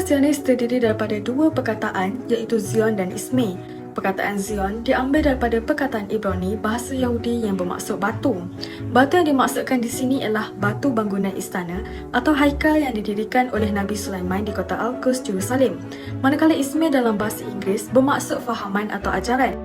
Zionis terdiri daripada dua perkataan iaitu Zion dan Ismai. Perkataan Zion diambil daripada perkataan Ibrani bahasa Yahudi yang bermaksud batu. Batu yang dimaksudkan di sini ialah batu bangunan istana atau haikal yang didirikan oleh Nabi Sulaiman di kota Al-Quds, Jerusalem. Manakala Ismai dalam bahasa Inggeris bermaksud fahaman atau ajaran.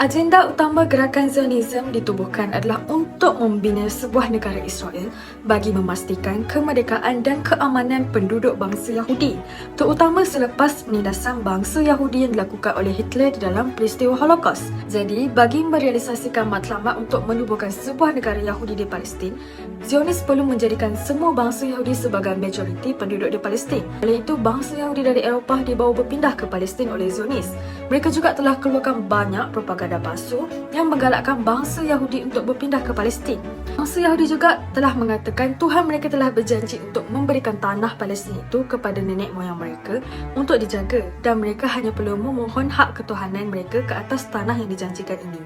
Agenda utama gerakan Zionism ditubuhkan adalah untuk membina sebuah negara Israel bagi memastikan kemerdekaan dan keamanan penduduk bangsa Yahudi, terutama selepas penindasan bangsa Yahudi yang dilakukan oleh Hitler di dalam peristiwa Holocaust. Jadi, bagi merealisasikan matlamat untuk menubuhkan sebuah negara Yahudi di Palestin, Zionis perlu menjadikan semua bangsa Yahudi sebagai majoriti penduduk di Palestin. Oleh itu, bangsa Yahudi dari Eropah dibawa berpindah ke Palestin oleh Zionis. Mereka juga telah keluarkan banyak propaganda palsu yang menggalakkan bangsa Yahudi untuk berpindah ke Palestin. Bangsa Yahudi juga telah mengatakan Tuhan mereka telah berjanji untuk memberikan tanah Palestin itu kepada nenek moyang mereka untuk dijaga dan mereka hanya perlu memohon hak ketuhanan mereka ke atas tanah yang dijanjikan ini.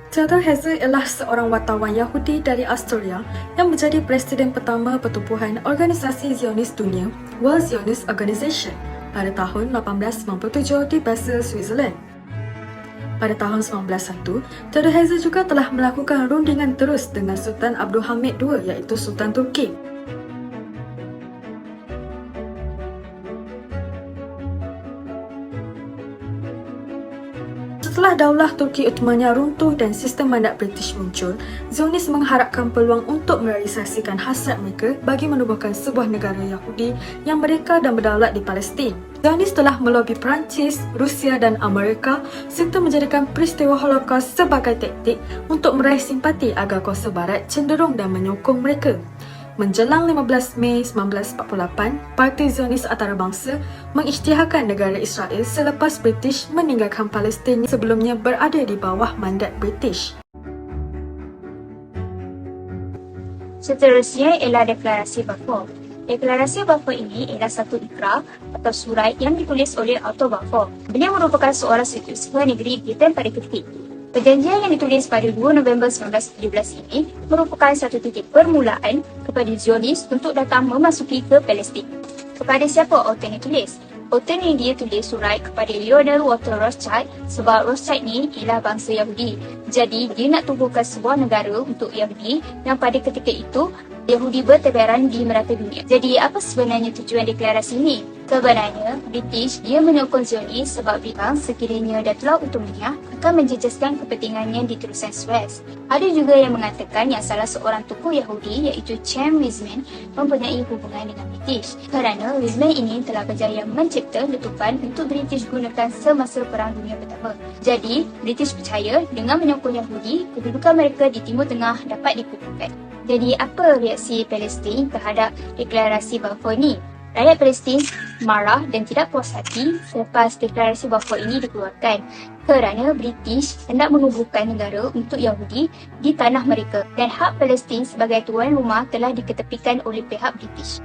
Theodor Herzl ialah seorang wartawan Yahudi dari Astoria yang menjadi presiden pertama pertubuhan organisasi Zionis dunia, World Zionist Organization, pada tahun 1897 di Basel, Switzerland. Pada tahun 1901, Theodor Herzl juga telah melakukan rundingan terus dengan Sultan Abdul Hamid II iaitu Sultan Turki. Setelah Daulah Turki Ottoman runtuh dan sistem mandat British muncul, Zionis mengharapkan peluang untuk merealisasikan hasrat mereka bagi menubuhkan sebuah negara Yahudi yang merdeka dan berdaulat di Palestin. Zionis telah melobi Perancis, Rusia dan Amerika serta menjadikan peristiwa Holocaust sebagai taktik untuk meraih simpati agar Kuasa Barat cenderung dan menyokong mereka. Menjelang 15 Mei 1948, Parti Zionis Antarabangsa mengisytiharkan negara Israel selepas British meninggalkan Palestin sebelumnya berada di bawah mandat British. Seterusnya ialah Deklarasi Balfour. Deklarasi Balfour ini ialah satu ikrar atau surat yang ditulis oleh Otto Balfour. Beliau merupakan seorang setiausaha negeri Britain pada ketika itu. Perjanjian yang ditulis pada 2 November 1917 ini merupakan satu titik permulaan kepada Zionis untuk datang memasuki ke Palestin. Kepada siapa Otto ini tulis? Otto ini dia tulis surat kepada Lionel Walter Rothschild sebab Rothschild ni ialah bangsa Yahudi. Jadi dia nak tubuhkan sebuah negara untuk Yahudi yang pada ketika itu Yahudi bertebaran di merata dunia. Jadi apa sebenarnya tujuan deklarasi ini? Sebenarnya, British dia menyokong Zionis sebab bilang sekiranya Datuk Ottoman akan menjejaskan kepentingannya di terusan Suez. Ada juga yang mengatakan yang salah seorang tokoh Yahudi iaitu Chaim Weizmann mempunyai hubungan dengan British kerana Weizmann ini telah berjaya mencipta letupan untuk British gunakan semasa Perang Dunia Pertama. Jadi, British percaya dengan menyokong Yahudi, kedudukan mereka di Timur Tengah dapat dikukuhkan. Jadi, apa reaksi Palestin terhadap deklarasi Balfour ini? Rakyat Palestin marah dan tidak puas hati selepas deklarasi Balfour ini dikeluarkan kerana British hendak menubuhkan negara untuk Yahudi di tanah mereka dan hak Palestin sebagai tuan rumah telah diketepikan oleh pihak British.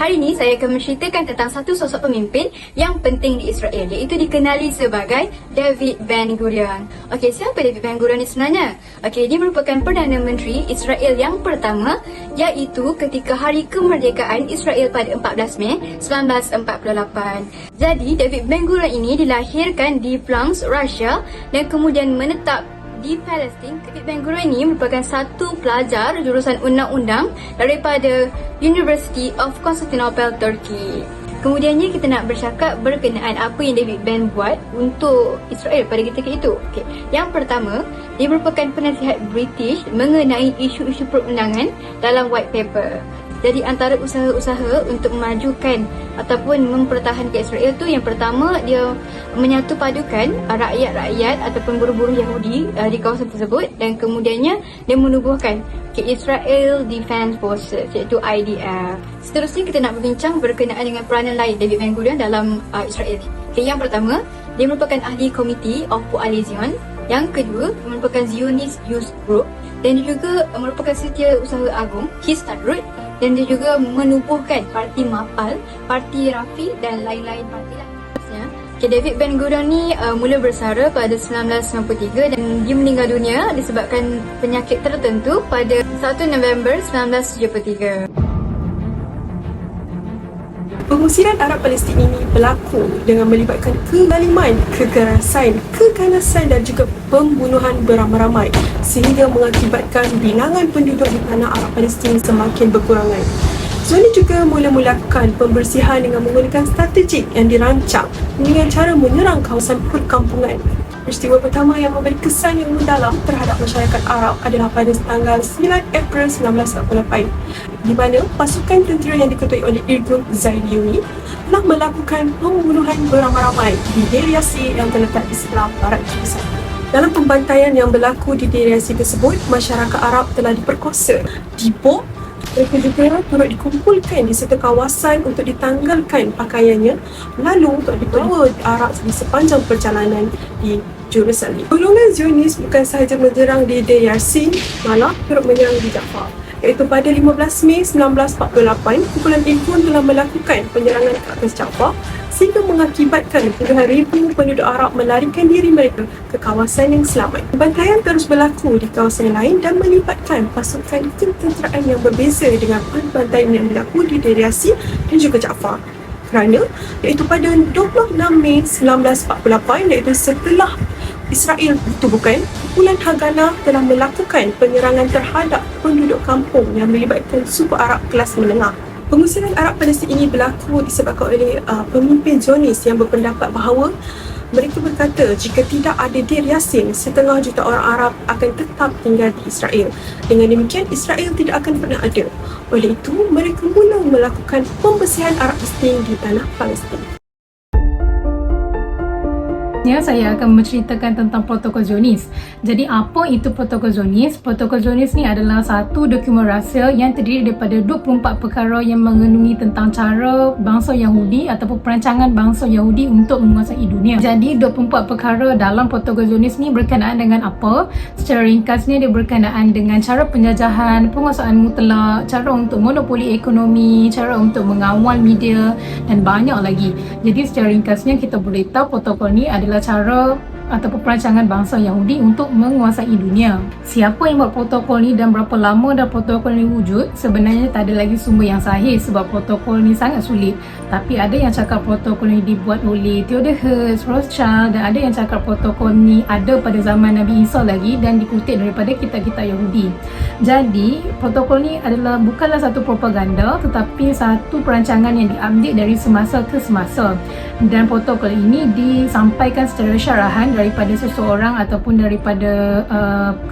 Hari ini saya akan menceritakan tentang satu sosok pemimpin yang penting di Israel iaitu dikenali sebagai David Ben-Gurion. Okey, siapa David Ben-Gurion ni sebenarnya? Okey, dia merupakan Perdana Menteri Israel yang pertama iaitu ketika hari kemerdekaan Israel pada 14 Mei 1948. Jadi, David Ben-Gurion ini dilahirkan di Plunsk, Russia dan kemudian menetap di Palestin. David Ben-Gurion ini merupakan satu pelajar jurusan undang-undang daripada University of Constantinople, Turki. Kemudiannya kita nak bercakap berkenaan apa yang David Ben buat untuk Israel pada ketika itu. Okay. Yang pertama, dia merupakan penasihat British mengenai isu-isu perundangan dalam white paper. Jadi antara usaha-usaha untuk memajukan ataupun mempertahankan Israel tu, yang pertama dia menyatu padukan rakyat-rakyat ataupun buruh-buruh Yahudi di kawasan tersebut dan kemudiannya dia menubuhkan Israel Defense Forces iaitu IDF. Seterusnya kita nak berbincang berkenaan dengan peranan lain David Ben-Gurion dalam Israel ni. Okay, yang pertama, dia merupakan ahli komiti of coalition. Yang kedua, merupakan Zionist Youth Group dan dia juga merupakan setiausaha agung Histadrut dan dia juga menubuhkan parti Mapal, parti Rafi dan lain-lain parti lain. Okay, David Ben Gurion ni mula bersara pada 1993 dan dia meninggal dunia disebabkan penyakit tertentu pada 1 November 1973. Pengusiran Arab Palestin ini berlaku dengan melibatkan kezaliman, kekerasan, keganasan dan juga pembunuhan beramai-ramai sehingga mengakibatkan bilangan penduduk di tanah Arab Palestin semakin berkurangan. Zon juga mula melakukan pembersihan dengan menggunakan strategik yang dirancang dengan cara menyerang kawasan perkampungan. Peristiwa pertama yang memberi kesan yang mendalam terhadap masyarakat Arab adalah pada tanggal 9 April 1948 di mana pasukan tentera yang diketuai oleh Irgun Zailuni telah melakukan pembunuhan beramai-ramai di Deir Yassin yang terletak di sebelah barat Jerusalem. Dalam pembantaian yang berlaku di Deir Yassin tersebut, masyarakat Arab telah diperkosa, dibom. Mereka juga turut dikumpulkan di satu kawasan untuk ditanggalkan pakaiannya lalu untuk dibawa Arab di sepanjang perjalanan di Jerusalem. Golongan Zionis bukan sahaja menyerang di Deir Yassin, malah turut menyerang di Jaffa. Iaitu pada 15 Mei 1948, kumpulan Irgun telah melakukan penyerangan ke atas Jaffa sehingga mengakibatkan puluhan ribu penduduk Arab melarikan diri mereka ke kawasan yang selamat. Pembantaian terus berlaku di kawasan lain dan melibatkan pasukan ketenteraan yang berbeza dengan pembantaian yang berlaku di Deir Yassin dan juga Jaffa. Kerana iaitu pada 26 Mei 1948, iaitu setelah Israel ditubuhkan, kumpulan Haganah telah melakukan penyerangan terhadap penduduk kampung yang melibatkan suku Arab kelas menengah. Pengusiran Arab Palestin ini berlaku disebabkan oleh pemimpin Zionis yang berpendapat bahawa mereka berkata jika tidak ada Deir Yassin, 1,5 juta orang Arab akan tetap tinggal di Israel. Dengan demikian, Israel tidak akan pernah ada. Oleh itu, mereka mula melakukan pembersihan Arab Palestin di tanah Palestin. Saya akan menceritakan tentang protokol Zionis. Jadi apa itu protokol Zionis? Protokol Zionis ni adalah satu dokumen rahsia yang terdiri daripada 24 perkara yang mengandungi tentang cara bangsa Yahudi ataupun perancangan bangsa Yahudi untuk menguasai dunia. Jadi 24 perkara dalam protokol Zionis ni berkenaan dengan apa? Secara ringkasnya dia berkenaan dengan cara penjajahan, penguasaan mutlak, cara untuk monopoli ekonomi, cara untuk mengawal media dan banyak lagi. Jadi secara ringkasnya kita boleh tahu protokol ni adalah cara ataupun perancangan bangsa Yahudi untuk menguasai dunia. Siapa yang buat protokol ni dan berapa lama dah protokol ni wujud, sebenarnya tak ada lagi sumber yang sahih sebab protokol ni sangat sulit. Tapi ada yang cakap protokol ni dibuat oleh Theodor Herz, Rothschild, dan ada yang cakap protokol ni ada pada zaman Nabi Isa lagi dan dikutip daripada kitab-kitab Yahudi. Jadi protokol ni bukanlah satu propaganda tetapi satu perancangan yang diupdate dari semasa ke semasa. Dan protokol ini disampaikan secara syarahan daripada seseorang ataupun daripada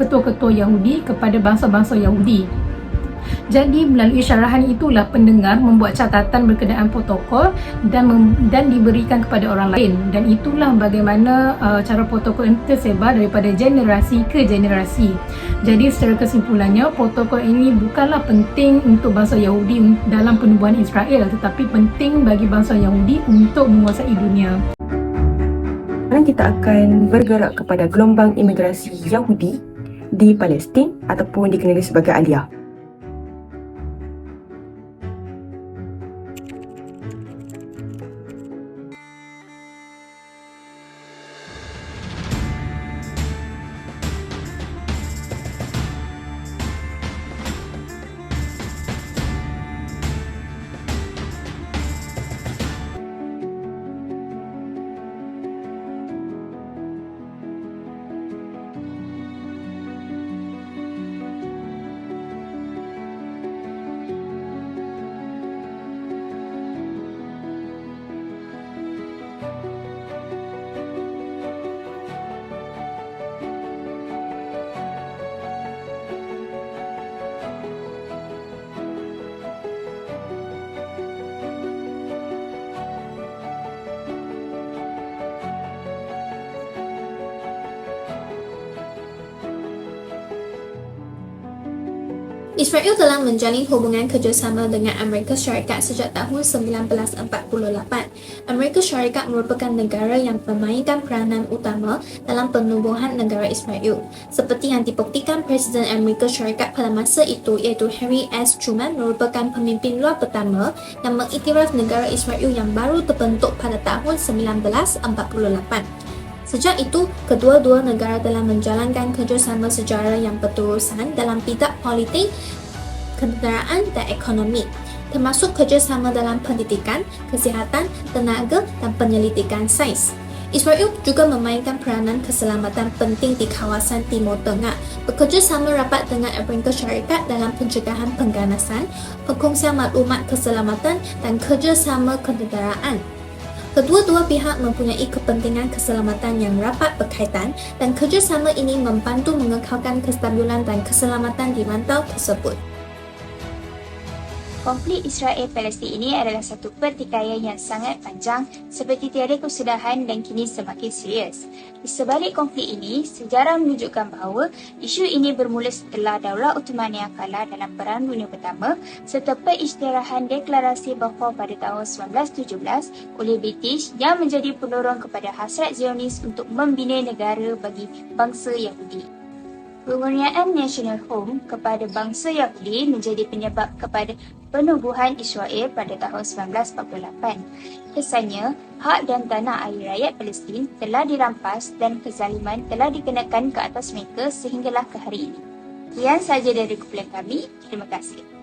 ketua-ketua Yahudi kepada bangsa-bangsa Yahudi. Jadi melalui syarahan itulah pendengar membuat catatan berkenaan protokol dan diberikan kepada orang lain, dan itulah bagaimana cara protokol ini tersebar daripada generasi ke generasi. Jadi secara kesimpulannya, protokol ini bukanlah penting untuk bangsa Yahudi dalam penubuhan Israel, tetapi penting bagi bangsa Yahudi untuk menguasai dunia. Sekarang kita akan bergerak kepada gelombang imigrasi Yahudi di Palestin ataupun dikenali sebagai Aliyah. Israel telah menjalin hubungan kerjasama dengan Amerika Syarikat sejak tahun 1948. Amerika Syarikat merupakan negara yang memainkan peranan utama dalam penubuhan negara Israel, seperti yang dibuktikan Presiden Amerika Syarikat pada masa itu, iaitu Harry S. Truman, merupakan pemimpin luar pertama yang mengiktiraf negara Israel yang baru terbentuk pada tahun 1948. Sejak itu, kedua-dua negara telah menjalankan kerjasama sejarah yang berterusan dalam bidang politik, ketenteraan dan ekonomi, termasuk kerjasama dalam pendidikan, kesihatan, tenaga dan penyelidikan sains. Israel juga memainkan peranan keselamatan penting di kawasan Timur Tengah, bekerjasama rapat dengan Amerika Syarikat dalam pencegahan pengganasan, perkongsian maklumat keselamatan dan kerjasama ketenteraan. Kedua-dua pihak mempunyai kepentingan keselamatan yang rapat berkaitan dan kerjasama ini membantu mengekalkan kestabilan dan keselamatan di rantau tersebut. Konflik Israel-Palestin ini adalah satu pertikaian yang sangat panjang seperti tiada kesudahan dan kini semakin serius. Di sebalik konflik ini, sejarah menunjukkan bahawa isu ini bermula setelah Daulah Ottoman yang kalah dalam Perang Dunia Pertama serta pengisytiharan deklarasi Balfour pada tahun 1917 oleh British yang menjadi pendorong kepada hasrat Zionis untuk membina negara bagi bangsa Yahudi. Pengurniaan National Home kepada bangsa Yahudi menjadi penyebab kepada penubuhan Israel pada tahun 1948. Kesannya, hak dan tanah air rakyat Palestin telah dirampas dan kezaliman telah dikenakan ke atas mereka sehinggalah ke hari ini. Sekian sahaja dari kumpulan kami. Terima kasih.